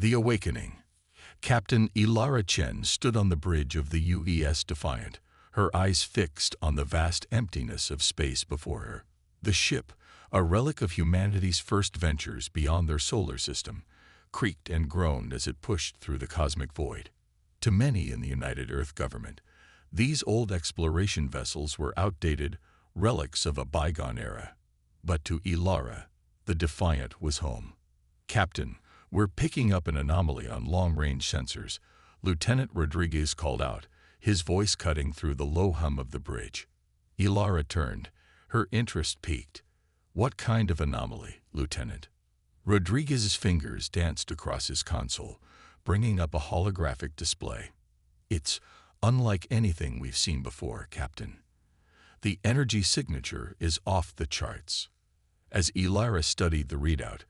The Awakening. Captain Ilara Chen stood on the bridge of the UES Defiant, her eyes fixed on the vast emptiness of space before her. The ship, a relic of humanity's first ventures beyond their solar system, creaked and groaned as it pushed through the cosmic void. To many in the United Earth government, these old exploration vessels were outdated relics of a bygone era. But to Ilara, the Defiant was home. "Captain, we're picking up an anomaly on long-range sensors," Lieutenant Rodriguez called out, his voice cutting through the low hum of the bridge. Ilara turned, her interest piqued. "What kind of anomaly, Lieutenant?" Rodriguez's fingers danced across his console, bringing up a holographic display. "It's unlike anything we've seen before, Captain. The energy signature is off the charts." As Ilara studied the readout,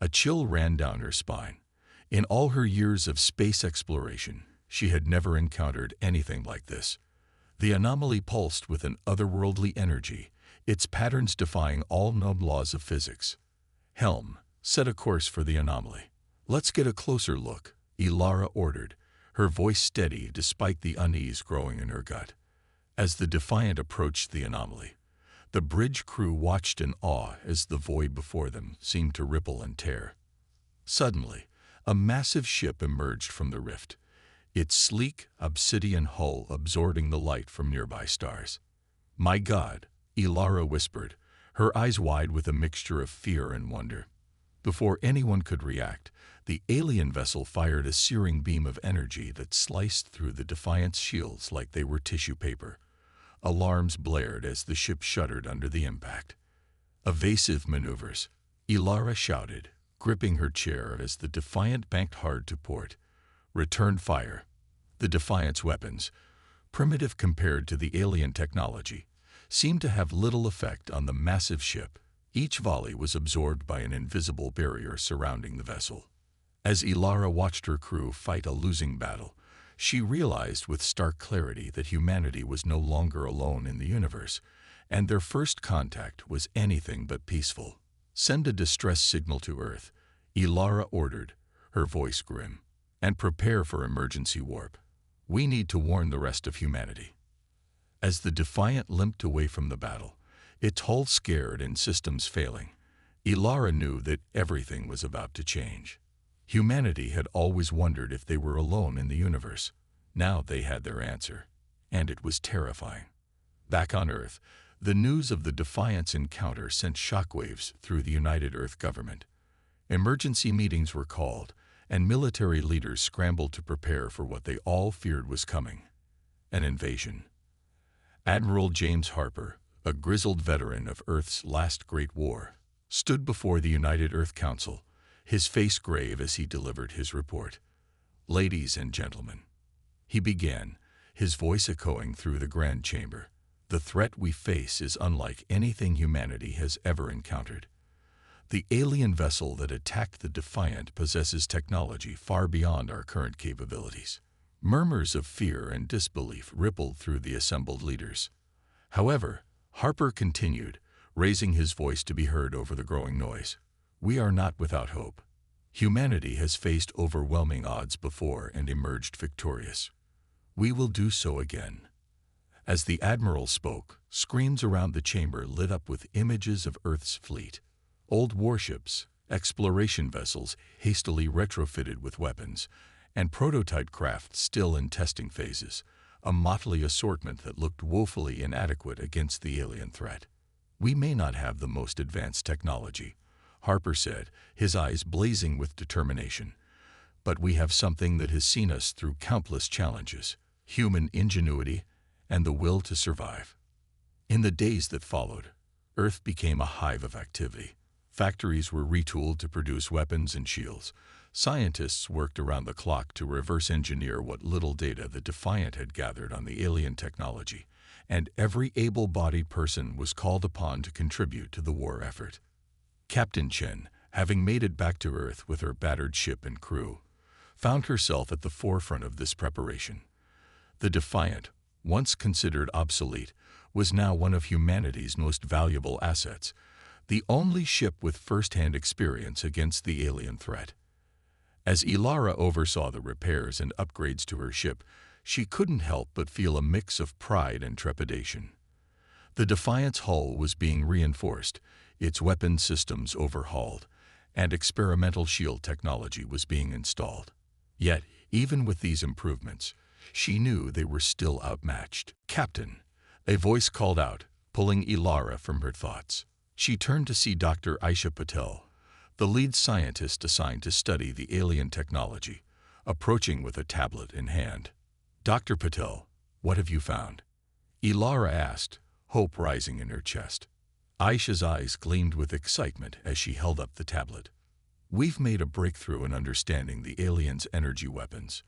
a chill ran down her spine. In all her years of space exploration, she had never encountered anything like this. The anomaly pulsed with an otherworldly energy, its patterns defying all known laws of physics. "Helm, set a course for the anomaly." "Let's get a closer look," Ilara ordered, her voice steady despite the unease growing in her gut. As the Defiant approached the anomaly, the bridge crew watched in awe as the void before them seemed to ripple and tear. Suddenly, a massive ship emerged from the rift, its sleek, obsidian hull absorbing the light from nearby stars. "My God," Ilara whispered, her eyes wide with a mixture of fear and wonder. Before anyone could react, the alien vessel fired a searing beam of energy that sliced through the Defiant's shields like they were tissue paper. Alarms blared as the ship shuddered under the impact. "Evasive maneuvers," Ilara shouted, gripping her chair as the Defiant banked hard to port. "Return fire." The Defiant's weapons, primitive compared to the alien technology, seemed to have little effect on the massive ship. Each volley was absorbed by an invisible barrier surrounding the vessel. As Ilara watched her crew fight a losing battle, she realized with stark clarity that humanity was no longer alone in the universe, and their first contact was anything but peaceful. "Send a distress signal to Earth," Ilara ordered, her voice grim, "and prepare for emergency warp. We need to warn the rest of humanity." As the Defiant limped away from the battle, its hull scared and systems failing, Ilara knew that everything was about to change. Humanity had always wondered if they were alone in the universe. Now they had their answer, and it was terrifying. Back on Earth, the news of the Defiant's encounter sent shockwaves through the United Earth government. Emergency meetings were called, and military leaders scrambled to prepare for what they all feared was coming: an invasion. Admiral James Harper, a grizzled veteran of Earth's last great war, stood before the United Earth Council, his face grave as he delivered his report. "Ladies and gentlemen," he began, his voice echoing through the grand chamber, "the threat we face is unlike anything humanity has ever encountered. The alien vessel that attacked the Defiant possesses technology far beyond our current capabilities." Murmurs of fear and disbelief rippled through the assembled leaders. However, Harper continued, raising his voice to be heard over the growing noise. "We are not without hope. Humanity has faced overwhelming odds before and emerged victorious. We will do so again." As the Admiral spoke, screens around the chamber lit up with images of Earth's fleet. Old warships, exploration vessels hastily retrofitted with weapons, and prototype craft still in testing phases, a motley assortment that looked woefully inadequate against the alien threat. "We may not have the most advanced technology," Harper said, his eyes blazing with determination, "but we have something that has seen us through countless challenges: human ingenuity and the will to survive." In the days that followed, Earth became a hive of activity. Factories were retooled to produce weapons and shields. Scientists worked around the clock to reverse engineer what little data the Defiant had gathered on the alien technology, and every able-bodied person was called upon to contribute to the war effort. Captain Chen, having made it back to Earth with her battered ship and crew, found herself at the forefront of this preparation. The Defiant, once considered obsolete, was now one of humanity's most valuable assets, the only ship with first-hand experience against the alien threat. As Ilara oversaw the repairs and upgrades to her ship, she couldn't help but feel a mix of pride and trepidation. The Defiant's hull was being reinforced, its weapon systems overhauled, and experimental shield technology was being installed. Yet, even with these improvements, she knew they were still outmatched. "Captain," a voice called out, pulling Ilara from her thoughts. She turned to see Dr. Aisha Patel, the lead scientist assigned to study the alien technology, approaching with a tablet in hand. "Dr. Patel, what have you found?" Ilara asked, hope rising in her chest. Aisha's eyes gleamed with excitement as she held up the tablet. "We've made a breakthrough in understanding the aliens' energy weapons.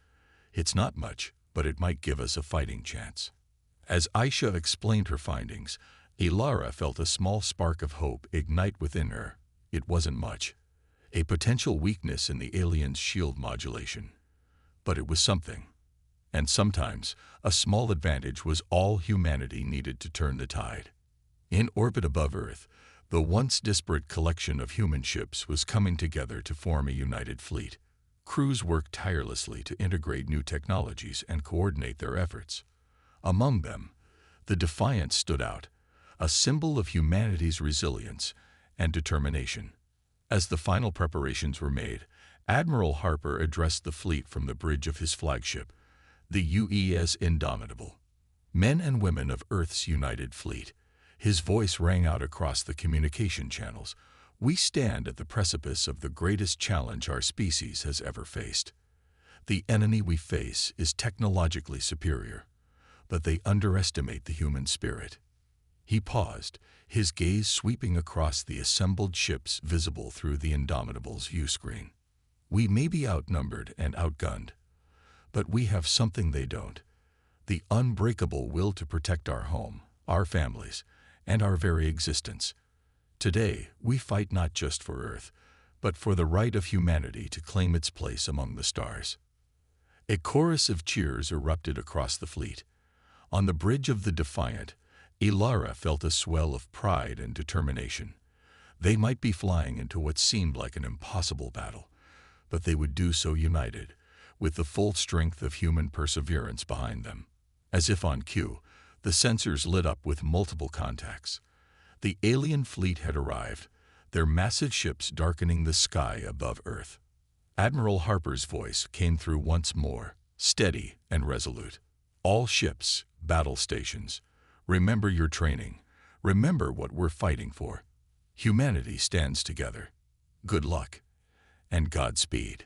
It's not much, but it might give us a fighting chance." As Aisha explained her findings, Ilara felt a small spark of hope ignite within her. It wasn't much, a potential weakness in the aliens' shield modulation. But it was something. And sometimes, a small advantage was all humanity needed to turn the tide. In orbit above Earth, the once disparate collection of human ships was coming together to form a united fleet. Crews worked tirelessly to integrate new technologies and coordinate their efforts. Among them, the Defiant stood out, a symbol of humanity's resilience and determination. As the final preparations were made, Admiral Harper addressed the fleet from the bridge of his flagship, the UES Indomitable. "Men and women of Earth's united fleet," his voice rang out across the communication channels, "we stand at the precipice of the greatest challenge our species has ever faced. The enemy we face is technologically superior, but they underestimate the human spirit." He paused, his gaze sweeping across the assembled ships visible through the Indomitable's viewscreen. "We may be outnumbered and outgunned, but we have something they don't: the unbreakable will to protect our home, our families, and our very existence. Today, we fight not just for Earth, but for the right of humanity to claim its place among the stars." A chorus of cheers erupted across the fleet. On the bridge of the Defiant, Ilara felt a swell of pride and determination. They might be flying into what seemed like an impossible battle, but they would do so united, with the full strength of human perseverance behind them. As if on cue, the sensors lit up with multiple contacts. The alien fleet had arrived, their massive ships darkening the sky above Earth. Admiral Harper's voice came through once more, steady and resolute. "All ships, battle stations, remember your training. Remember what we're fighting for. Humanity stands together. Good luck, and Godspeed."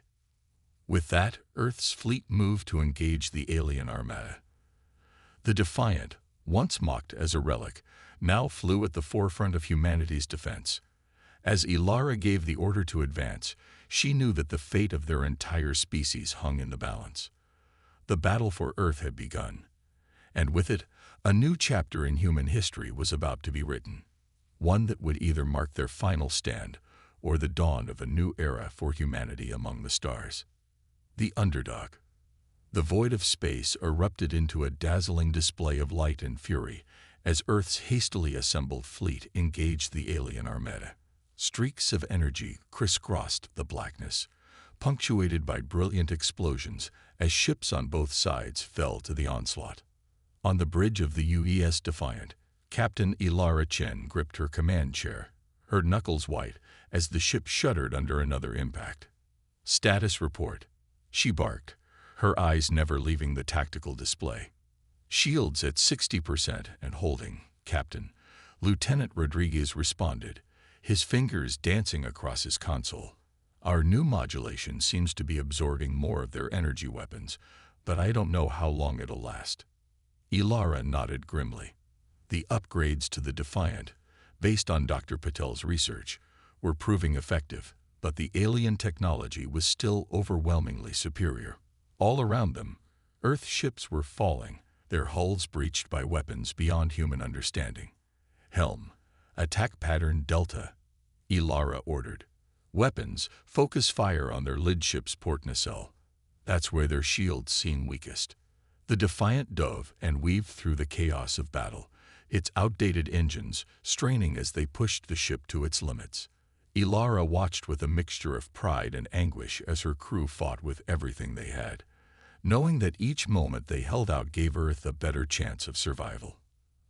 With that, Earth's fleet moved to engage the alien armada. The Defiant, once mocked as a relic, now flew at the forefront of humanity's defense. As Ilara gave the order to advance, she knew that the fate of their entire species hung in the balance. The battle for Earth had begun, and with it, a new chapter in human history was about to be written, one that would either mark their final stand or the dawn of a new era for humanity among the stars. The underdog. The void of space erupted into a dazzling display of light and fury as Earth's hastily assembled fleet engaged the alien armada. Streaks of energy crisscrossed the blackness, punctuated by brilliant explosions as ships on both sides fell to the onslaught. On the bridge of the UES Defiant, Captain Ilara Chen gripped her command chair, her knuckles white as the ship shuddered under another impact. "Status report," she barked, her eyes never leaving the tactical display. "Shields at 60% and holding, Captain," Lieutenant Rodriguez responded, his fingers dancing across his console. "Our new modulation seems to be absorbing more of their energy weapons, but I don't know how long it'll last." Ilara nodded grimly. The upgrades to the Defiant, based on Dr. Patel's research, were proving effective, but the alien technology was still overwhelmingly superior. All around them, Earth ships were falling, their hulls breached by weapons beyond human understanding. "Helm, attack pattern Delta," Ilara ordered. "Weapons, focus fire on their lidship's port nacelle. That's where their shields seem weakest." The Defiant dove and weaved through the chaos of battle, its outdated engines straining as they pushed the ship to its limits. Ilara watched with a mixture of pride and anguish as her crew fought with everything they had, knowing that each moment they held out gave Earth a better chance of survival.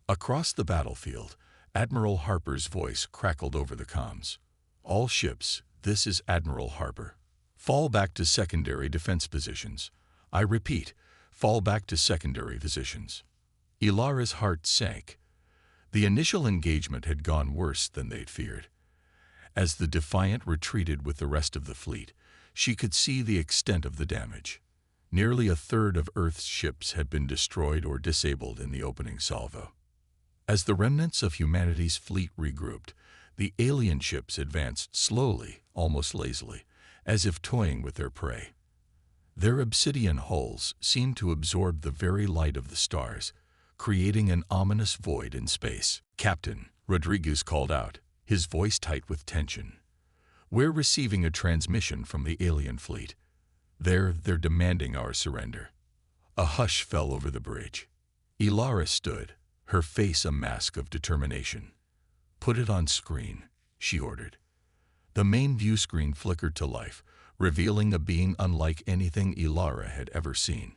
Across the battlefield, Admiral Harper's voice crackled over the comms. "All ships, this is Admiral Harper. Fall back to secondary defense positions. I repeat, fall back to secondary positions." Ilara's heart sank. The initial engagement had gone worse than they'd feared. As the Defiant retreated with the rest of the fleet, she could see the extent of the damage. Nearly a third of Earth's ships had been destroyed or disabled in the opening salvo. As the remnants of humanity's fleet regrouped, the alien ships advanced slowly, almost lazily, as if toying with their prey. Their obsidian hulls seemed to absorb the very light of the stars, creating an ominous void in space. "Captain," Rodriguez called out, his voice tight with tension. "We're receiving a transmission from the alien fleet. They're demanding our surrender." A hush fell over the bridge. Ilara stood, her face a mask of determination. "Put it on screen," she ordered. The main view screen flickered to life, revealing a being unlike anything Ilara had ever seen.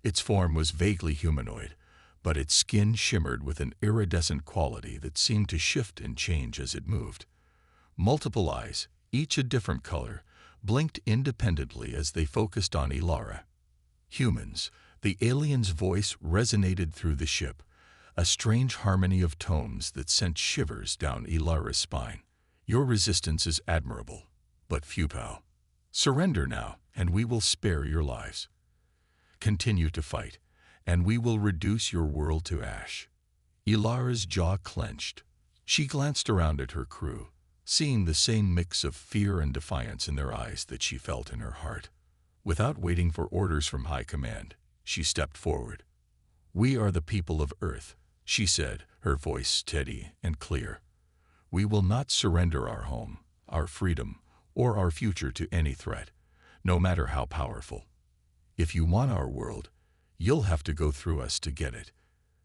Its form was vaguely humanoid, but its skin shimmered with an iridescent quality that seemed to shift and change as it moved. Multiple eyes, each a different color, blinked independently as they focused on Ilara. "Humans," the alien's voice resonated through the ship, a strange harmony of tones that sent shivers down Ilara's spine. "Your resistance is admirable, but futile. Surrender now, and we will spare your lives. Continue to fight, and we will reduce your world to ash." Ilara's jaw clenched. She glanced around at her crew, seeing the same mix of fear and defiance in their eyes that she felt in her heart. Without waiting for orders from high command, she stepped forward. "We are the people of Earth," she said, her voice steady and clear. "We will not surrender our home, our freedom, or our future to any threat, no matter how powerful. If you want our world, you'll have to go through us to get it."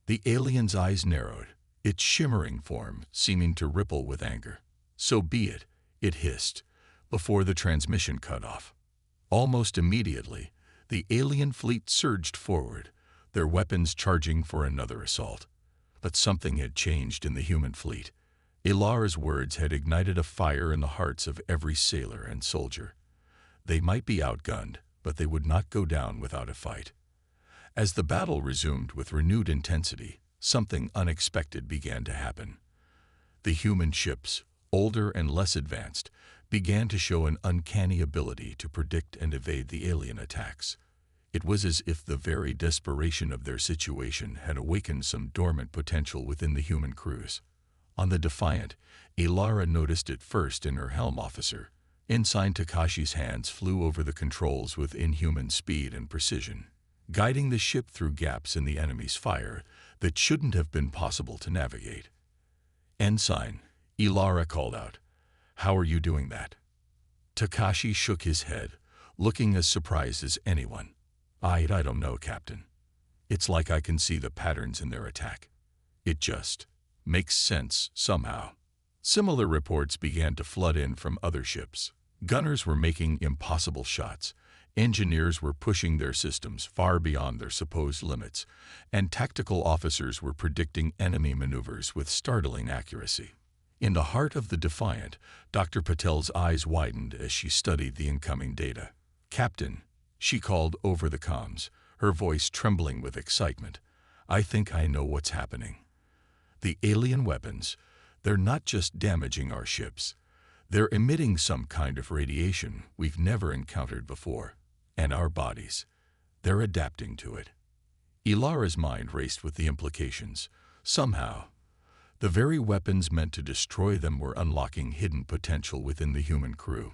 The alien's eyes narrowed, its shimmering form seeming to ripple with anger. "So be it," it hissed, before the transmission cut off. Almost immediately, the alien fleet surged forward, their weapons charging for another assault. But something had changed in the human fleet. Ilara's words had ignited a fire in the hearts of every sailor and soldier. They might be outgunned, but they would not go down without a fight. As the battle resumed with renewed intensity, something unexpected began to happen. The human ships, older and less advanced, began to show an uncanny ability to predict and evade the alien attacks. It was as if the very desperation of their situation had awakened some dormant potential within the human crews. On the Defiant, Ilara noticed it first in her helm officer. Ensign Takashi's hands flew over the controls with inhuman speed and precision, guiding the ship through gaps in the enemy's fire that shouldn't have been possible to navigate. "Ensign," Ilara called out, "how are you doing that?" Takashi shook his head, looking as surprised as anyone. I don't know, Captain. It's like I can see the patterns in their attack. It just makes sense somehow." Similar reports began to flood in from other ships. Gunners were making impossible shots, engineers were pushing their systems far beyond their supposed limits, and tactical officers were predicting enemy maneuvers with startling accuracy. In the heart of the Defiant, Dr. Patel's eyes widened as she studied the incoming data. "Captain," she called over the comms, her voice trembling with excitement, "I think I know what's happening. The alien weapons, they're not just damaging our ships. They're emitting some kind of radiation we've never encountered before. And our bodies, they're adapting to it." Ilara's mind raced with the implications. Somehow, the very weapons meant to destroy them were unlocking hidden potential within the human crew.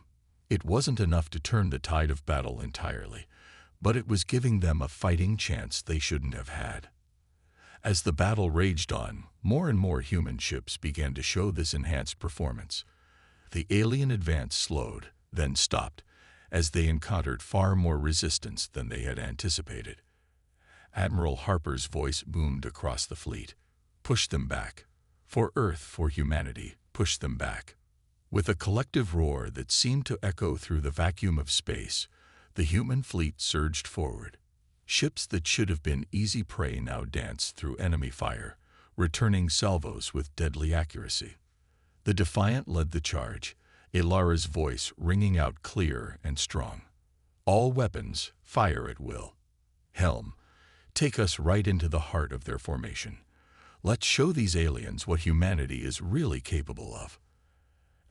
It wasn't enough to turn the tide of battle entirely, but it was giving them a fighting chance they shouldn't have had. As the battle raged on, more and more human ships began to show this enhanced performance. The alien advance slowed, then stopped, as they encountered far more resistance than they had anticipated. Admiral Harper's voice boomed across the fleet. "Push them back. For Earth, for humanity, push them back." With a collective roar that seemed to echo through the vacuum of space, the human fleet surged forward. Ships that should have been easy prey now danced through enemy fire, returning salvos with deadly accuracy. The Defiant led the charge, Ilara's voice ringing out clear and strong. "All weapons, fire at will. Helm, take us right into the heart of their formation. Let's show these aliens what humanity is really capable of."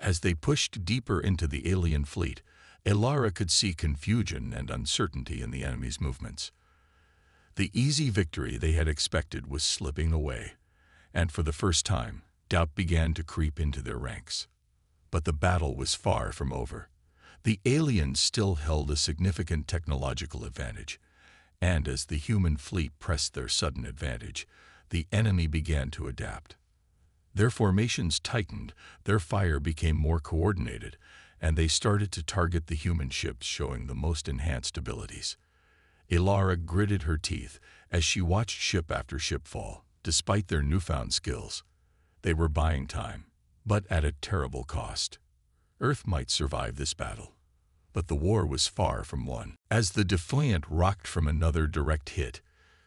As they pushed deeper into the alien fleet, Ilara could see confusion and uncertainty in the enemy's movements. The easy victory they had expected was slipping away, and for the first time, doubt began to creep into their ranks. But the battle was far from over. The aliens still held a significant technological advantage, and as the human fleet pressed their sudden advantage, the enemy began to adapt. Their formations tightened, their fire became more coordinated, and they started to target the human ships showing the most enhanced abilities. Ilara gritted her teeth as she watched ship after ship fall, despite their newfound skills. They were buying time, but at a terrible cost. Earth might survive this battle, but the war was far from won. As the Defiant rocked from another direct hit,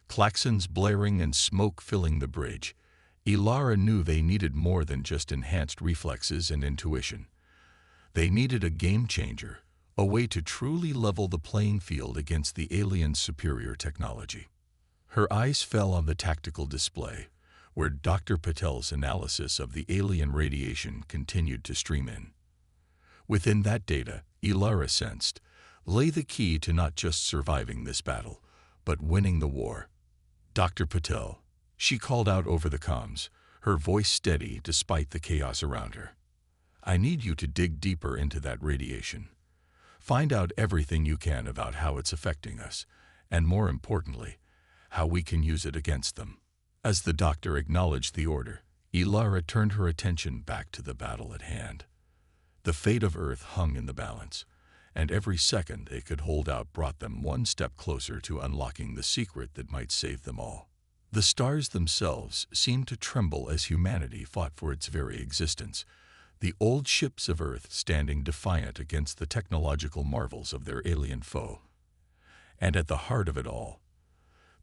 claxons blaring and smoke filling the bridge, Ilara knew they needed more than just enhanced reflexes and intuition. They needed a game changer, a way to truly level the playing field against the aliens' superior technology. Her eyes fell on the tactical display, where Dr. Patel's analysis of the alien radiation continued to stream in. Within that data, Ilara sensed, lay the key to not just surviving this battle, but winning the war. "Dr. Patel," she called out over the comms, her voice steady despite the chaos around her. "I need you to dig deeper into that radiation. Find out everything you can about how it's affecting us, and more importantly, how we can use it against them." As the doctor acknowledged the order, Ilara turned her attention back to the battle at hand. The fate of Earth hung in the balance, and every second they could hold out brought them one step closer to unlocking the secret that might save them all. The stars themselves seemed to tremble as humanity fought for its very existence, the old ships of Earth standing defiant against the technological marvels of their alien foe. And at the heart of it all,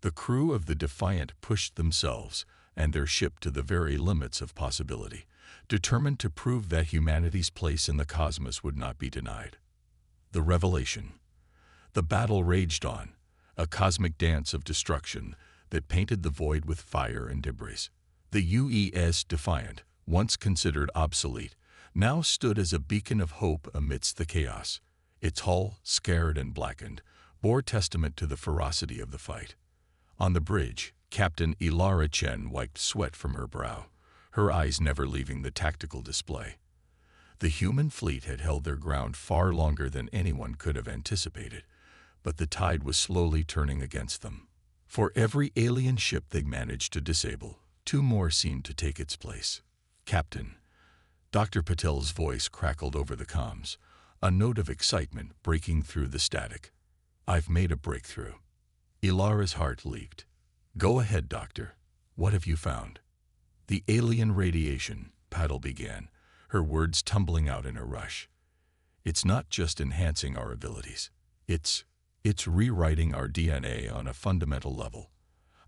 the crew of the Defiant pushed themselves and their ship to the very limits of possibility, determined to prove that humanity's place in the cosmos would not be denied. The revelation. The battle raged on, a cosmic dance of destruction that painted the void with fire and debris. The UES Defiant, once considered obsolete, now stood as a beacon of hope amidst the chaos. Its hull, scarred and blackened, bore testament to the ferocity of the fight. On the bridge, Captain Ilara Chen wiped sweat from her brow, her eyes never leaving the tactical display. The human fleet had held their ground far longer than anyone could have anticipated, but the tide was slowly turning against them. For every alien ship they managed to disable, two more seemed to take its place. "Captain," Dr. Patel's voice crackled over the comms, a note of excitement breaking through the static. "I've made a breakthrough." Ilara's heart leaped. "Go ahead, Doctor. What have you found?" "The alien radiation," Patel began, her words tumbling out in a rush. "It's not just enhancing our abilities. It's rewriting our DNA on a fundamental level.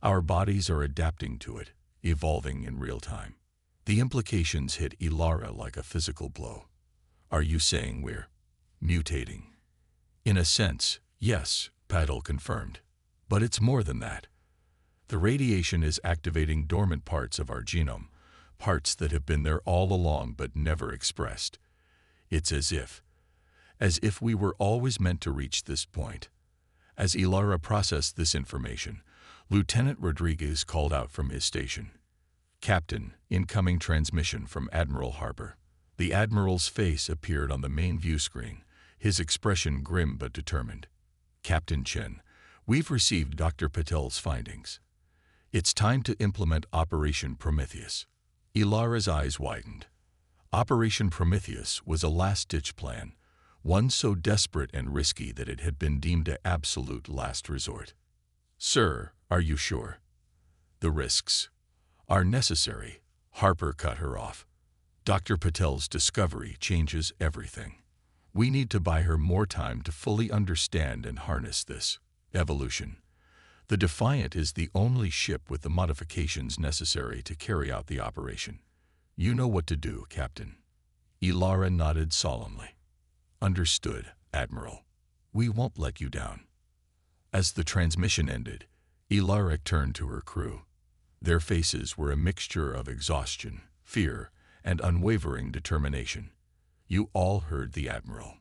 Our bodies are adapting to it, evolving in real time." The implications hit Ilara like a physical blow. "Are you saying we're mutating?" "In a sense, yes," Patel confirmed. "But it's more than that. The radiation is activating dormant parts of our genome, parts that have been there all along but never expressed. It's as if we were always meant to reach this point." As Ilara processed this information, Lieutenant Rodriguez called out from his station. "Captain, incoming transmission from Admiral Harper." The Admiral's face appeared on the main view screen, his expression grim but determined. "Captain Chen, we've received Dr. Patel's findings. It's time to implement Operation Prometheus." Ilara's eyes widened. Operation Prometheus was a last-ditch plan, one so desperate and risky that it had been deemed an absolute last resort. "Sir, are you sure? The risks are necessary," Harper cut her off. Dr. Patel's discovery changes everything. We need to buy her more time to fully understand and harness this evolution. The Defiant is the only ship with the modifications necessary to carry out the operation. You know what to do, Captain. Ilara nodded solemnly. Understood, Admiral. We won't let you down. As the transmission ended, Ilara turned to her crew. Their faces were a mixture of exhaustion, fear, and unwavering determination. You all heard the Admiral.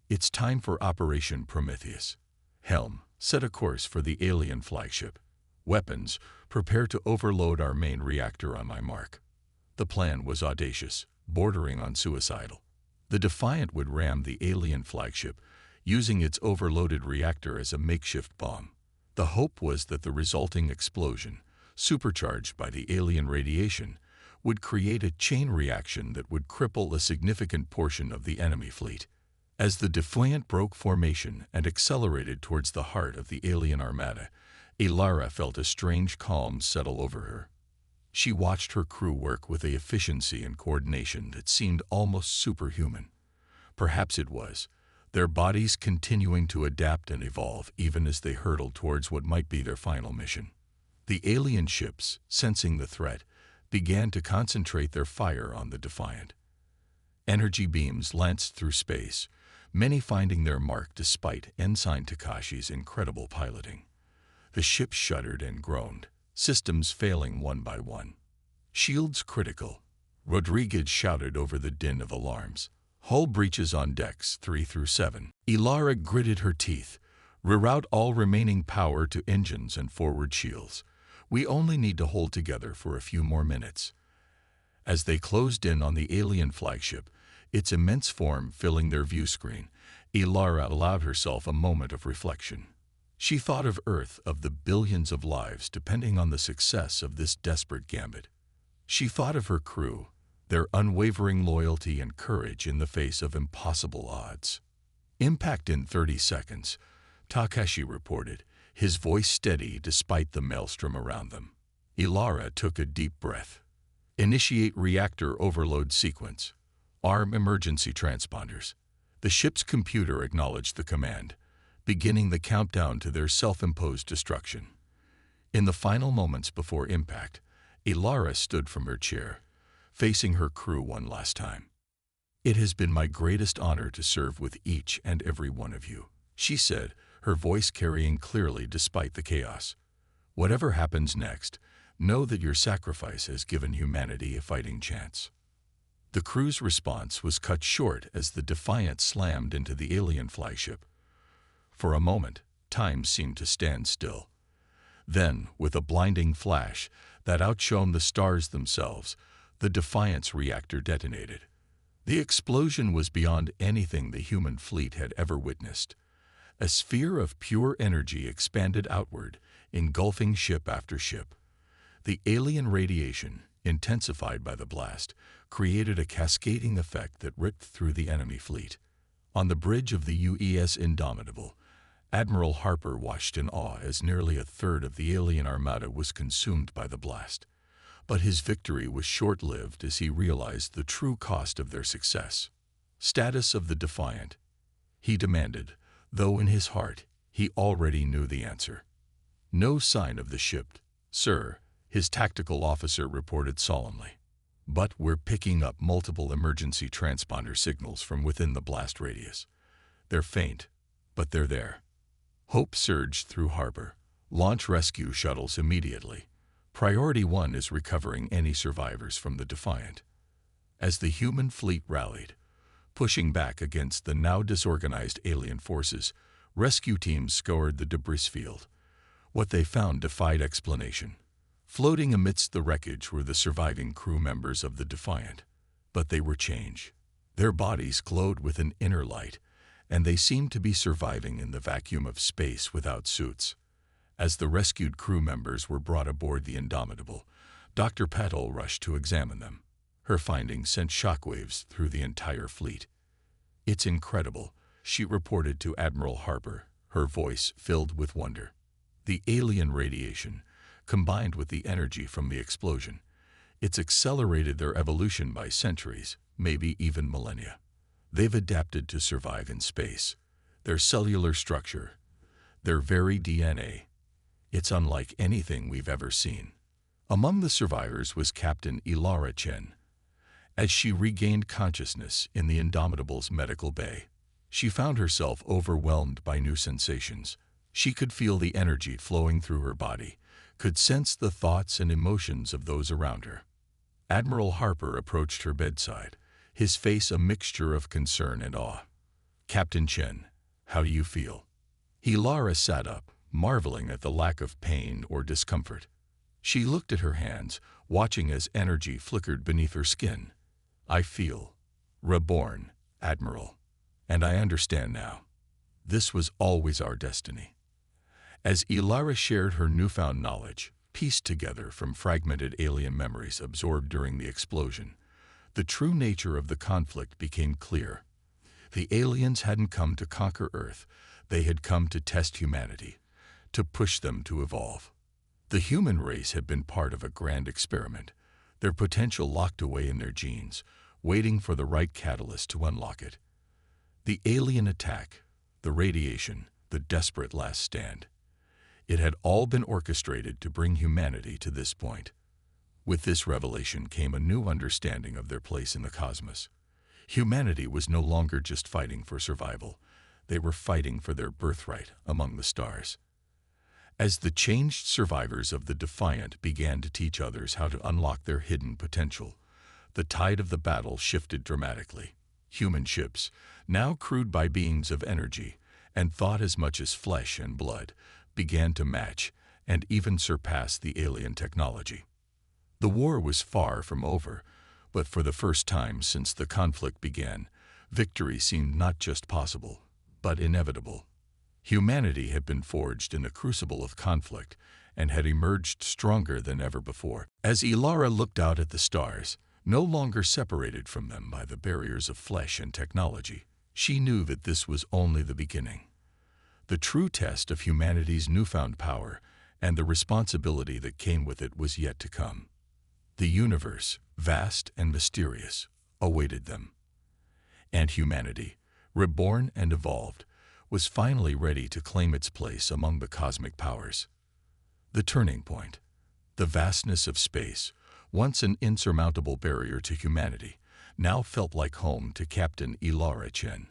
It's time for Operation Prometheus. Helm, set a course for the alien flagship. Weapons, prepare to overload our main reactor on my mark. The plan was audacious, bordering on suicidal. The Defiant would ram the alien flagship, using its overloaded reactor as a makeshift bomb. The hope was that the resulting explosion, supercharged by the alien radiation, would create a chain reaction that would cripple a significant portion of the enemy fleet. As the Defiant broke formation and accelerated towards the heart of the alien armada, Ilara felt a strange calm settle over her. She watched her crew work with a efficiency and coordination that seemed almost superhuman. Perhaps it was, their bodies continuing to adapt and evolve even as they hurtled towards what might be their final mission. The alien ships, sensing the threat, began to concentrate their fire on the Defiant. Energy beams lanced through space, many finding their mark despite Ensign Takashi's incredible piloting. The ship shuddered and groaned, systems failing one by one. Shields critical. Rodriguez shouted over the din of alarms. Hull breaches on decks 3 through 7. Ilara gritted her teeth. Reroute all remaining power to engines and forward shields. We only need to hold together for a few more minutes. As they closed in on the alien flagship, its immense form filling their view screen, Ilara allowed herself a moment of reflection. She thought of Earth, of the billions of lives depending on the success of this desperate gambit. She thought of her crew, their unwavering loyalty and courage in the face of impossible odds. Impact in 30 seconds, Takashi reported, his voice steady despite the maelstrom around them. Ilara took a deep breath. Initiate reactor overload sequence. Arm emergency transponders. The ship's computer acknowledged the command, beginning the countdown to their self-imposed destruction. In the final moments before impact, Ilara stood from her chair, facing her crew one last time. It has been my greatest honor to serve with each and every one of you, she said, her voice carrying clearly despite the chaos. Whatever happens next, know that your sacrifice has given humanity a fighting chance. The crew's response was cut short as the Defiant slammed into the alien flagship. For a moment, time seemed to stand still. Then, with a blinding flash that outshone the stars themselves, the Defiant's reactor detonated. The explosion was beyond anything the human fleet had ever witnessed. A sphere of pure energy expanded outward, engulfing ship after ship. The alien radiation, intensified by the blast, created a cascading effect that ripped through the enemy fleet. On the bridge of the UES Indomitable, Admiral Harper watched in awe as nearly a third of the alien armada was consumed by the blast. But his victory was short-lived as he realized the true cost of their success. Status of the Defiant, he demanded, though in his heart he already knew the answer. No sign of the ship, sir, his tactical officer reported solemnly. But we're picking up multiple emergency transponder signals from within the blast radius. They're faint, but they're there. Hope surged through harbor. Launch rescue shuttles immediately. Priority 1 is recovering any survivors from the Defiant. As the human fleet rallied, pushing back against the now disorganized alien forces, rescue teams scoured the debris field. What they found defied explanation. Floating amidst the wreckage were the surviving crew members of the Defiant. But they were changed. Their bodies glowed with an inner light, and they seemed to be surviving in the vacuum of space without suits. As the rescued crew members were brought aboard the Indomitable, Dr. Patel rushed to examine them. Her findings sent shockwaves through the entire fleet. It's incredible, she reported to Admiral Harper, her voice filled with wonder. The alien radiation, combined with the energy from the explosion, It's accelerated their evolution by centuries, maybe even millennia. They've adapted to survive in space. Their cellular structure, their very DNA, it's unlike anything we've ever seen. Among the survivors was Captain Ilara Chen. As she regained consciousness in the Indomitable's medical bay, she found herself overwhelmed by new sensations. She could feel the energy flowing through her body, could sense the thoughts and emotions of those around her. Admiral Harper approached her bedside, his face a mixture of concern and awe. "Captain Chen, how do you feel?" Ilara sat up, marveling at the lack of pain or discomfort. She looked at her hands, watching as energy flickered beneath her skin. "I feel reborn, Admiral. And I understand now. This was always our destiny." As Ilara shared her newfound knowledge, pieced together from fragmented alien memories absorbed during the explosion, the true nature of the conflict became clear. The aliens hadn't come to conquer Earth. They had come to test humanity, to push them to evolve. The human race had been part of a grand experiment, their potential locked away in their genes, waiting for the right catalyst to unlock it. The alien attack, the radiation, the desperate last stand. It had all been orchestrated to bring humanity to this point. With this revelation came a new understanding of their place in the cosmos. Humanity was no longer just fighting for survival. They were fighting for their birthright among the stars. As the changed survivors of the Defiant began to teach others how to unlock their hidden potential, the tide of the battle shifted dramatically. Human ships, now crewed by beings of energy and thought as much as flesh and blood, began to match and even surpass the alien technology. The war was far from over, but for the first time since the conflict began, victory seemed not just possible, but inevitable. Humanity had been forged in the crucible of conflict and had emerged stronger than ever before. As Ilara looked out at the stars, no longer separated from them by the barriers of flesh and technology, she knew that this was only the beginning. The true test of humanity's newfound power and the responsibility that came with it was yet to come. The universe, vast and mysterious, awaited them. And humanity, reborn and evolved, was finally ready to claim its place among the cosmic powers. The turning point, the vastness of space, once an insurmountable barrier to humanity, now felt like home to Captain Ilara Chen.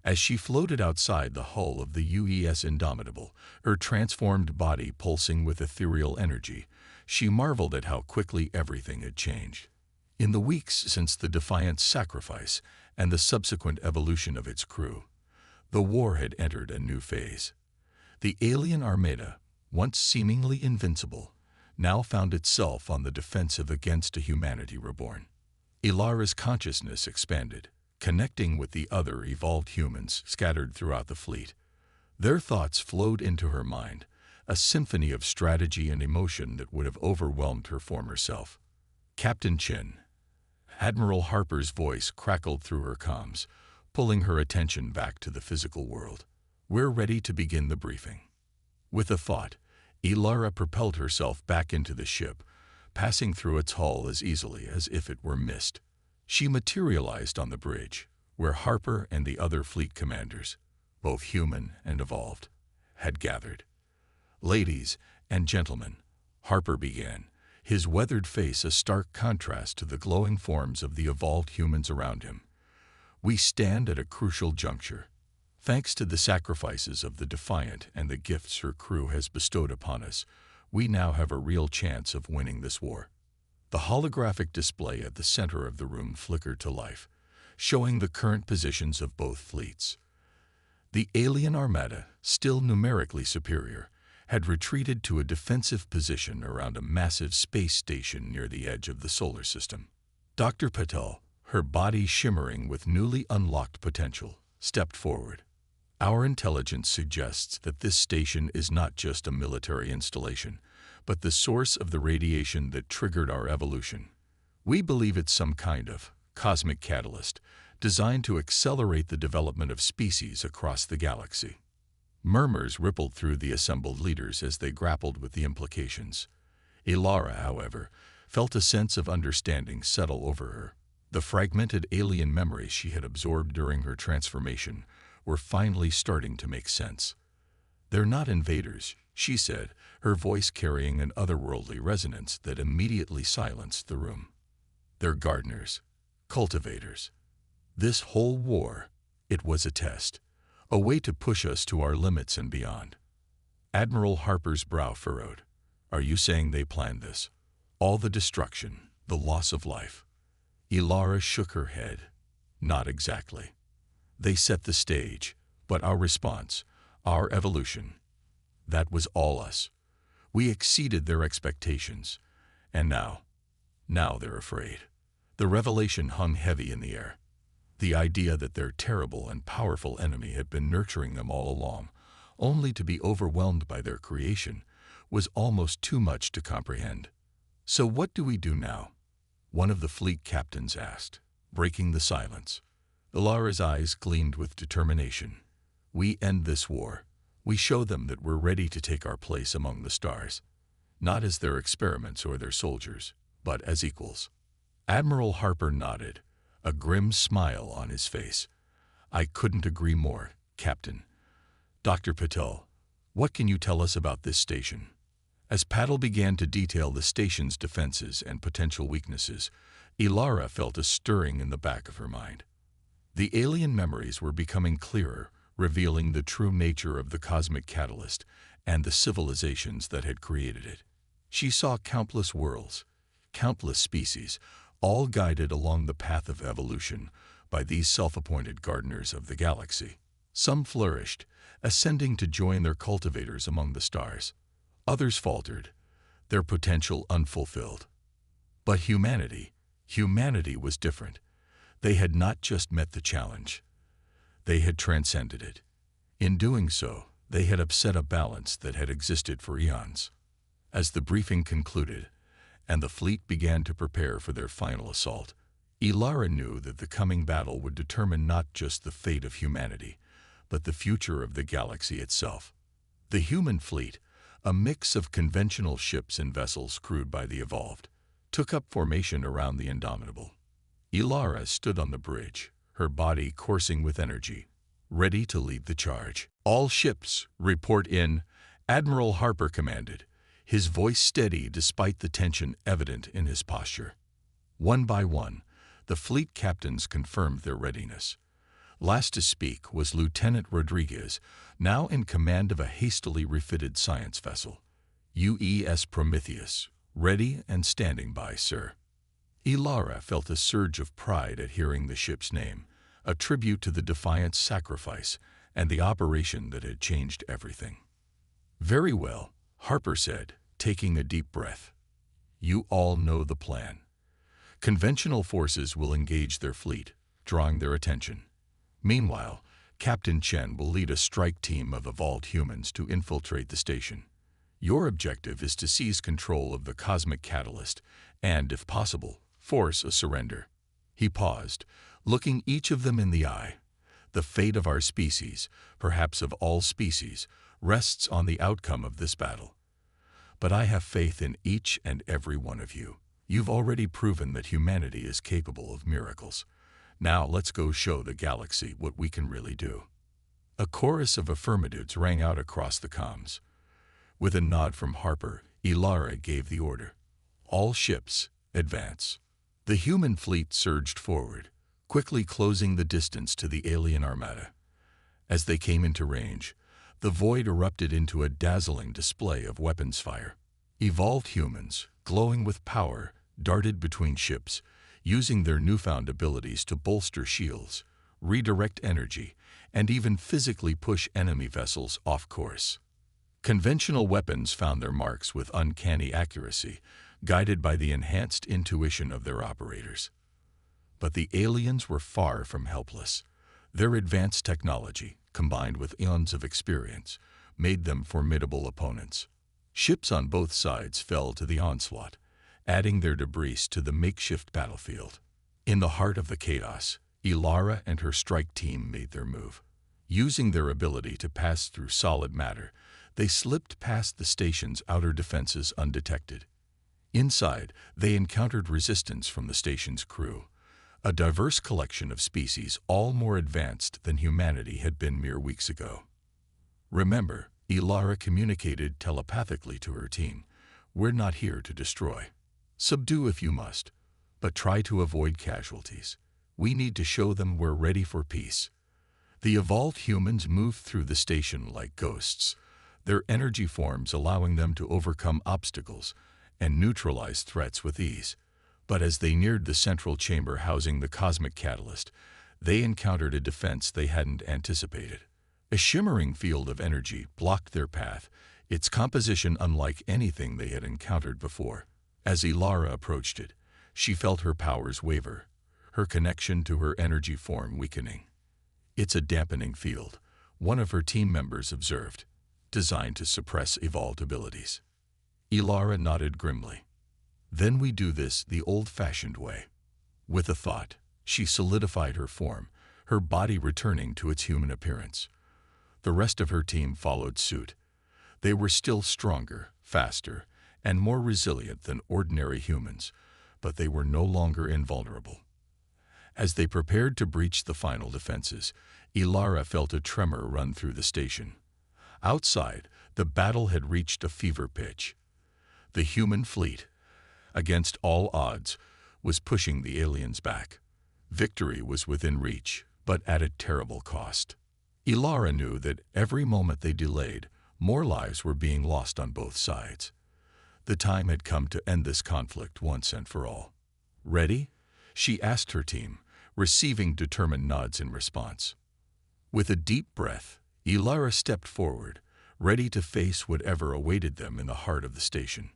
As she floated outside the hull of the UES Indomitable, her transformed body pulsing with ethereal energy, she marveled at how quickly everything had changed. In the weeks since the Defiant's sacrifice and the subsequent evolution of its crew, the war had entered a new phase. The alien armada, once seemingly invincible, now found itself on the defensive against a humanity reborn. Ilara's consciousness expanded, connecting with the other evolved humans scattered throughout the fleet. Their thoughts flowed into her mind, a symphony of strategy and emotion that would have overwhelmed her former self. "Captain Chen." Admiral Harper's voice crackled through her comms, pulling her attention back to the physical world. "We're ready to begin the briefing." With a thought, Ilara propelled herself back into the ship, passing through its hull as easily as if it were mist. She materialized on the bridge, where Harper and the other fleet commanders, both human and evolved, had gathered. "Ladies and gentlemen," Harper began, his weathered face a stark contrast to the glowing forms of the evolved humans around him. "We stand at a crucial juncture. Thanks to the sacrifices of the Defiant and the gifts her crew has bestowed upon us, we now have a real chance of winning this war." The holographic display at the center of the room flickered to life, showing the current positions of both fleets. The alien armada, still numerically superior, had retreated to a defensive position around a massive space station near the edge of the solar system. Dr. Patel, her body shimmering with newly unlocked potential, stepped forward. "Our intelligence suggests that this station is not just a military installation, but the source of the radiation that triggered our evolution. We believe it's some kind of cosmic catalyst designed to accelerate the development of species across the galaxy." Murmurs rippled through the assembled leaders as they grappled with the implications. Ilara, however, felt a sense of understanding settle over her. The fragmented alien memories she had absorbed during her transformation were finally starting to make sense. "They're not invaders," she said, her voice carrying an otherworldly resonance that immediately silenced the room. "They're gardeners, cultivators. This whole war, it was a test, a way to push us to our limits and beyond." Admiral Harper's brow furrowed. "Are you saying they planned this? All the destruction, the loss of life?" Ilara shook her head. "Not exactly. They set the stage, but our response, our evolution, that was all us. We exceeded their expectations, and now they're afraid." The revelation hung heavy in the air. The idea that their terrible and powerful enemy had been nurturing them all along, only to be overwhelmed by their creation, was almost too much to comprehend. "So what do we do now?" one of the fleet captains asked, breaking the silence. Ilara's eyes gleamed with determination. "We end this war. We show them that we're ready to take our place among the stars, not as their experiments or their soldiers, but as equals." Admiral Harper nodded, a grim smile on his face. "I couldn't agree more, Captain. Dr. Patel, what can you tell us about this station?" As Patel began to detail the station's defenses and potential weaknesses, Ilara felt a stirring in the back of her mind. The alien memories were becoming clearer, revealing the true nature of the cosmic catalyst and the civilizations that had created it. She saw countless worlds, countless species, all guided along the path of evolution by these self-appointed gardeners of the galaxy. Some flourished, ascending to join their cultivators among the stars. Others faltered, their potential unfulfilled. But humanity was different. They had not just met the challenge. They had transcended it. In doing so, they had upset a balance that had existed for eons. As the briefing concluded, and the fleet began to prepare for their final assault, Ilara knew that the coming battle would determine not just the fate of humanity, but the future of the galaxy itself. The human fleet, a mix of conventional ships and vessels crewed by the evolved, took up formation around the indomitable. Ilara stood on the bridge, her body coursing with energy, ready to lead the charge. "All ships, report in," Admiral Harper commanded, his voice steady despite the tension evident in his posture. One by one, the fleet captains confirmed their readiness. Last to speak was Lieutenant Rodriguez, now in command of a hastily refitted science vessel. "UES Prometheus, ready and standing by, sir." Ilara felt a surge of pride at hearing the ship's name, a tribute to the Defiant's sacrifice and the operation that had changed everything. "Very well," Harper said, taking a deep breath. "You all know the plan. Conventional forces will engage their fleet, drawing their attention. Meanwhile, Captain Chen will lead a strike team of evolved humans to infiltrate the station. Your objective is to seize control of the cosmic catalyst and, if possible, force a surrender." He paused, looking each of them in the eye. "The fate of our species, perhaps of all species, rests on the outcome of this battle. But I have faith in each and every one of you. You've already proven that humanity is capable of miracles. Now let's go show the galaxy what we can really do." A chorus of affirmatives rang out across the comms. With a nod from Harper, Ilara gave the order. "All ships, advance." The human fleet surged forward, quickly closing the distance to the alien armada. As they came into range, the void erupted into a dazzling display of weapons fire. Evolved humans, glowing with power, darted between ships, using their newfound abilities to bolster shields, redirect energy, and even physically push enemy vessels off course. Conventional weapons found their marks with uncanny accuracy, guided by the enhanced intuition of their operators. But the aliens were far from helpless. Their advanced technology, combined with eons of experience, made them formidable opponents. Ships on both sides fell to the onslaught, adding their debris to the makeshift battlefield. In the heart of the chaos, Ilara and her strike team made their move. Using their ability to pass through solid matter, they slipped past the station's outer defenses undetected. Inside, they encountered resistance from the station's crew, a diverse collection of species all more advanced than humanity had been mere weeks ago. Remember, Ilara communicated telepathically to her team, "We're not here to destroy. Subdue if you must, but try to avoid casualties. We need to show them we're ready for peace." The evolved humans moved through the station like ghosts, their energy forms allowing them to overcome obstacles and neutralize threats with ease. But as they neared the central chamber housing the cosmic catalyst, they encountered a defense they hadn't anticipated. A shimmering field of energy blocked their path, its composition unlike anything they had encountered before. As Ilara approached it, she felt her powers waver, her connection to her energy form weakening. "It's a dampening field," one of her team members observed, "designed to suppress evolved abilities." Ilara nodded grimly. "Then we do this the old-fashioned way." With a thought, she solidified her form, her body returning to its human appearance. The rest of her team followed suit. They were still stronger, faster, and more resilient than ordinary humans, but they were no longer invulnerable. As they prepared to breach the final defenses, Ilara felt a tremor run through the station. Outside, the battle had reached a fever pitch. The human fleet, against all odds, was pushing the aliens back. Victory was within reach, but at a terrible cost. Ilara knew that every moment they delayed, more lives were being lost on both sides. The time had come to end this conflict once and for all. "Ready?" she asked her team, receiving determined nods in response. With a deep breath, Ilara stepped forward, ready to face whatever awaited them in the heart of the station.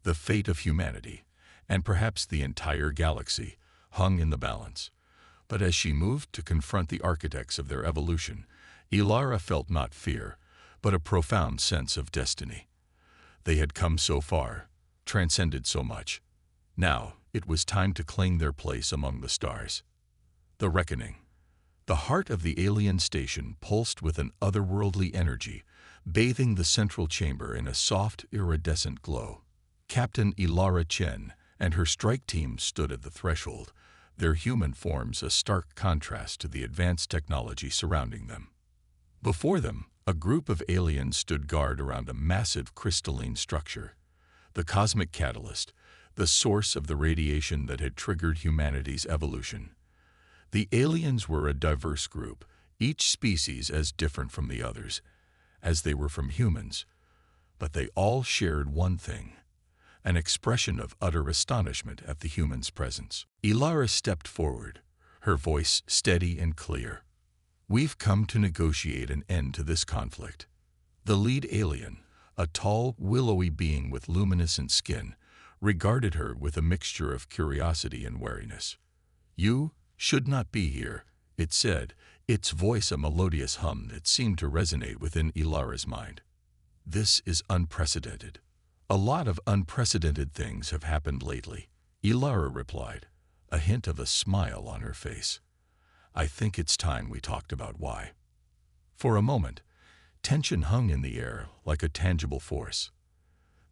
The fate of humanity, and perhaps the entire galaxy, hung in the balance. But as she moved to confront the architects of their evolution, Ilara felt not fear, but a profound sense of destiny. They had come so far, transcended so much. Now, it was time to claim their place among the stars. The reckoning. The heart of the alien station pulsed with an otherworldly energy, bathing the central chamber in a soft, iridescent glow. Captain Ilara Chen and her strike team stood at the threshold, their human forms a stark contrast to the advanced technology surrounding them. Before them, a group of aliens stood guard around a massive crystalline structure. The cosmic catalyst, the source of the radiation that had triggered humanity's evolution. The aliens were a diverse group, each species as different from the others, as they were from humans. But they all shared one thing, an expression of utter astonishment at the humans' presence. Ilara stepped forward, her voice steady and clear. "We've come to negotiate an end to this conflict." The lead alien, a tall, willowy being with luminescent skin, regarded her with a mixture of curiosity and wariness. "You should not be here," it said, its voice a melodious hum that seemed to resonate within Ilara's mind. "This is unprecedented." "A lot of unprecedented things have happened lately," Ilara replied, a hint of a smile on her face. "I think it's time we talked about why." For a moment, tension hung in the air like a tangible force.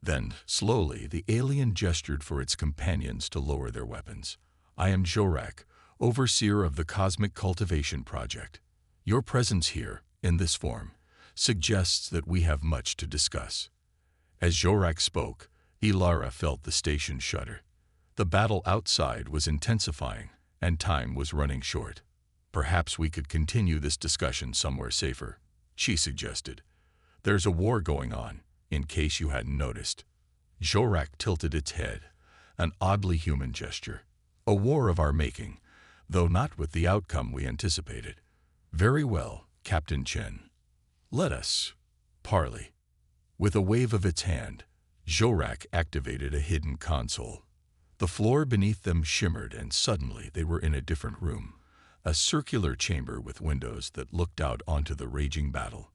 Then, slowly, the alien gestured for its companions to lower their weapons. "I am Jorak, overseer of the Cosmic Cultivation Project. Your presence here, in this form, suggests that we have much to discuss." As Jorak spoke, Ilara felt the station shudder. The battle outside was intensifying, and time was running short. "Perhaps we could continue this discussion somewhere safer," she suggested. "There's a war going on, in case you hadn't noticed." Jorak tilted its head, an oddly human gesture. "A war of our making, though not with the outcome we anticipated." "Very well, Captain Chen. Let us parley." With a wave of its hand, Jorak activated a hidden console. The floor beneath them shimmered, and suddenly they were in a different room, a circular chamber with windows that looked out onto the raging battle.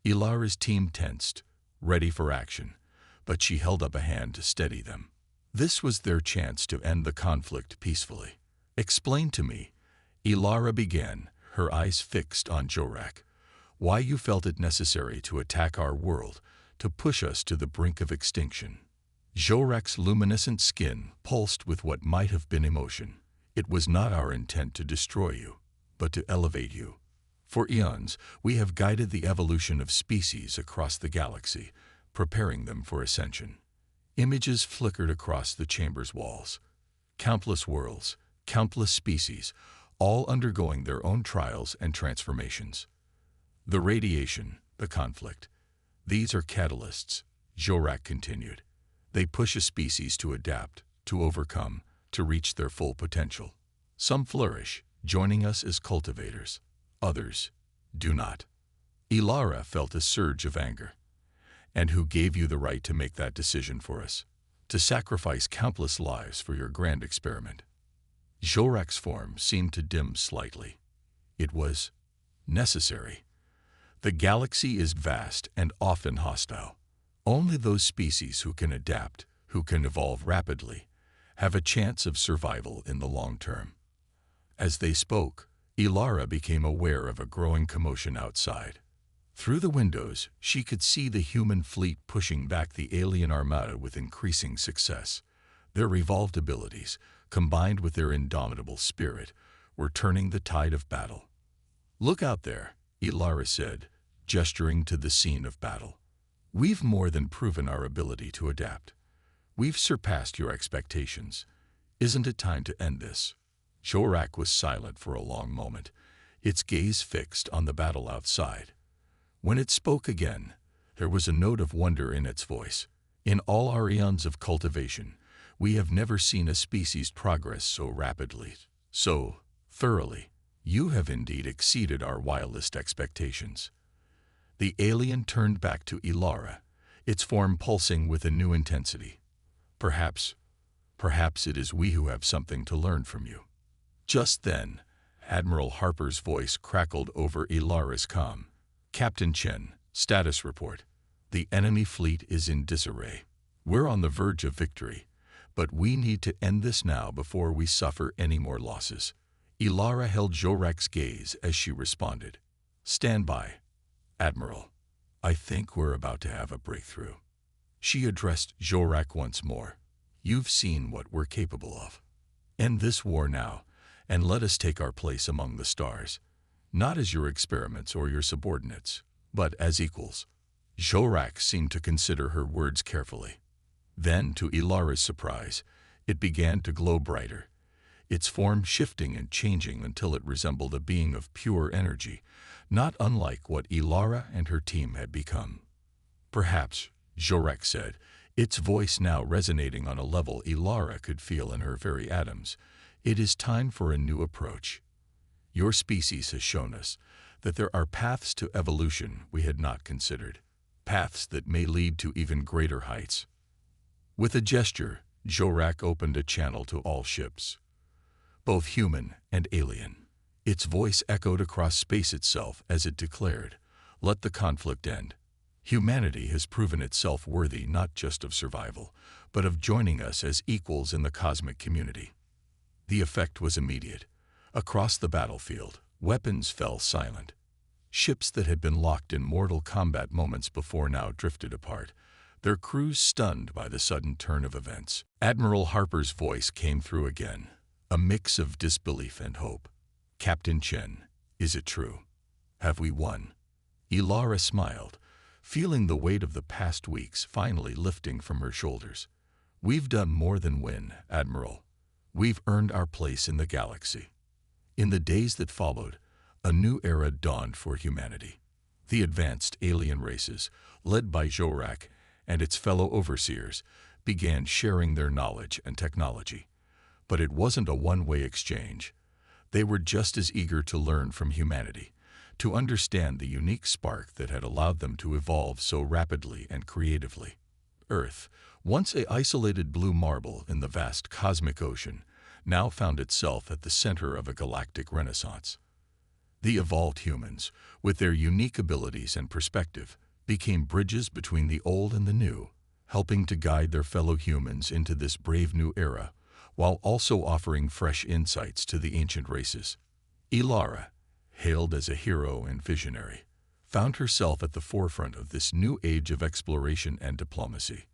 Ilara's team tensed, ready for action, but she held up a hand to steady them. This was their chance to end the conflict peacefully. "Explain to me," Ilara began, her eyes fixed on Jorak, "why you felt it necessary to attack our world, to push us to the brink of extinction." Jorak's luminescent skin pulsed with what might have been emotion. It was not our intent to destroy you, but to elevate you. For eons, we have guided the evolution of species across the galaxy, preparing them for ascension. Images flickered across the chamber's walls. Countless worlds, countless species, all undergoing their own trials and transformations. The radiation, the conflict. These are catalysts, Jorak continued. They push a species to adapt, to overcome, to reach their full potential. Some flourish, joining us as cultivators. Others do not. Ilara felt a surge of anger. And who gave you the right to make that decision for us? To sacrifice countless lives for your grand experiment? Jorak's form seemed to dim slightly. It was necessary. The galaxy is vast and often hostile. Only those species who can adapt, who can evolve rapidly, have a chance of survival in the long term. As they spoke, Ilara became aware of a growing commotion outside. Through the windows, she could see the human fleet pushing back the alien armada with increasing success. Their revolved abilities, combined with their indomitable spirit, were turning the tide of battle. "Look out there," Ilara said, gesturing to the scene of battle. "We've more than proven our ability to adapt. We've surpassed your expectations. Isn't it time to end this?" Jorak was silent for a long moment, its gaze fixed on the battle outside. When it spoke again, there was a note of wonder in its voice. "In all our eons of cultivation, we have never seen a species progress so rapidly, so thoroughly. You have indeed exceeded our wildest expectations." The alien turned back to Ilara, its form pulsing with a new intensity. Perhaps it is we who have something to learn from you." Just then, Admiral Harper's voice crackled over Ilara's comm. "Captain Chen, status report. The enemy fleet is in disarray. We're on the verge of victory, but we need to end this now before we suffer any more losses." Ilara held Jorak's gaze as she responded. "Stand by, Admiral. I think we're about to have a breakthrough." She addressed Jorak once more. "You've seen what we're capable of. End this war now, and let us take our place among the stars, not as your experiments or your subordinates, but as equals." Jorak seemed to consider her words carefully. Then, to Ilara's surprise, it began to glow brighter, its form shifting and changing until it resembled a being of pure energy, not unlike what Ilara and her team had become. "Perhaps," Jorak said, its voice now resonating on a level Ilara could feel in her very atoms, "it is time for a new approach. Your species has shown us that there are paths to evolution we had not considered, paths that may lead to even greater heights." With a gesture, Jorak opened a channel to all ships, both human and alien. Its voice echoed across space itself as it declared, "Let the conflict end. Humanity has proven itself worthy not just of survival, but of joining us as equals in the cosmic community." The effect was immediate. Across the battlefield, weapons fell silent. Ships that had been locked in mortal combat moments before now drifted apart, their crews stunned by the sudden turn of events. Admiral Harper's voice came through again, a mix of disbelief and hope. "Captain Chen, is it true? Have we won?" Ilara smiled, feeling the weight of the past weeks finally lifting from her shoulders. "We've done more than win, Admiral. We've earned our place in the galaxy." In the days that followed, a new era dawned for humanity. The advanced alien races, led by Jorak and its fellow overseers, began sharing their knowledge and technology. But it wasn't a one-way exchange. They were just as eager to learn from humanity, to understand the unique spark that had allowed them to evolve so rapidly and creatively. Earth, once an isolated blue marble in the vast cosmic ocean, now found itself at the center of a galactic renaissance. The evolved humans, with their unique abilities and perspective, became bridges between the old and the new, helping to guide their fellow humans into this brave new era, while also offering fresh insights to the ancient races. Ilara, hailed as a hero and visionary, found herself at the forefront of this new age of exploration and diplomacy.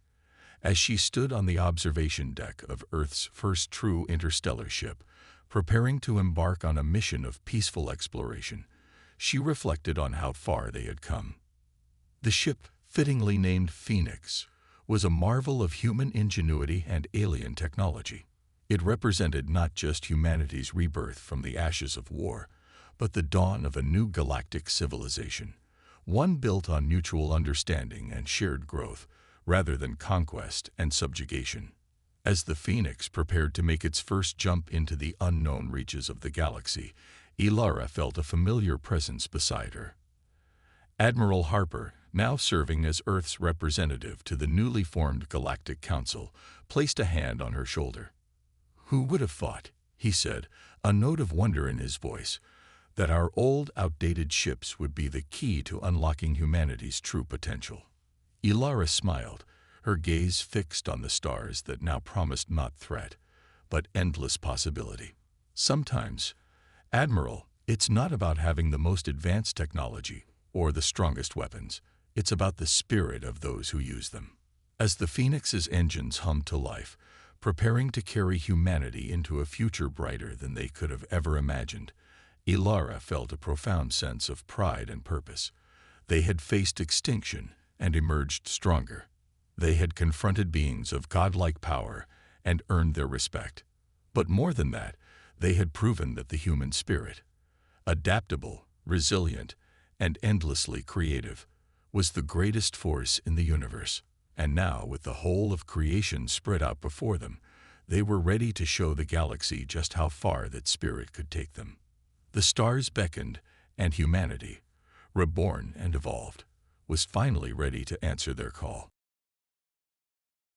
As she stood on the observation deck of Earth's first true interstellar ship, preparing to embark on a mission of peaceful exploration, she reflected on how far they had come. The ship, fittingly named Phoenix, was a marvel of human ingenuity and alien technology. It represented not just humanity's rebirth from the ashes of war, but the dawn of a new galactic civilization, one built on mutual understanding and shared growth, rather than conquest and subjugation. As the Phoenix prepared to make its first jump into the unknown reaches of the galaxy, Ilara felt a familiar presence beside her. Admiral Harper, now serving as Earth's representative to the newly formed Galactic Council, placed a hand on her shoulder. "Who would have thought," he said, a note of wonder in his voice, "that our old, outdated ships would be the key to unlocking humanity's true potential?" Ilara smiled, her gaze fixed on the stars that now promised not threat, but endless possibility. "Sometimes, Admiral, it's not about having the most advanced technology or the strongest weapons. It's about the spirit of those who use them." As the Phoenix's engines hummed to life, preparing to carry humanity into a future brighter than they could have ever imagined, Ilara felt a profound sense of pride and purpose. They had faced extinction and emerged stronger. They had confronted beings of godlike power and earned their respect. But more than that, they had proven that the human spirit, adaptable, resilient, and endlessly creative, was the greatest force in the universe. And now, with the whole of creation spread out before them, they were ready to show the galaxy just how far that spirit could take them. The stars beckoned, and humanity, reborn and evolved, was finally ready to answer their call.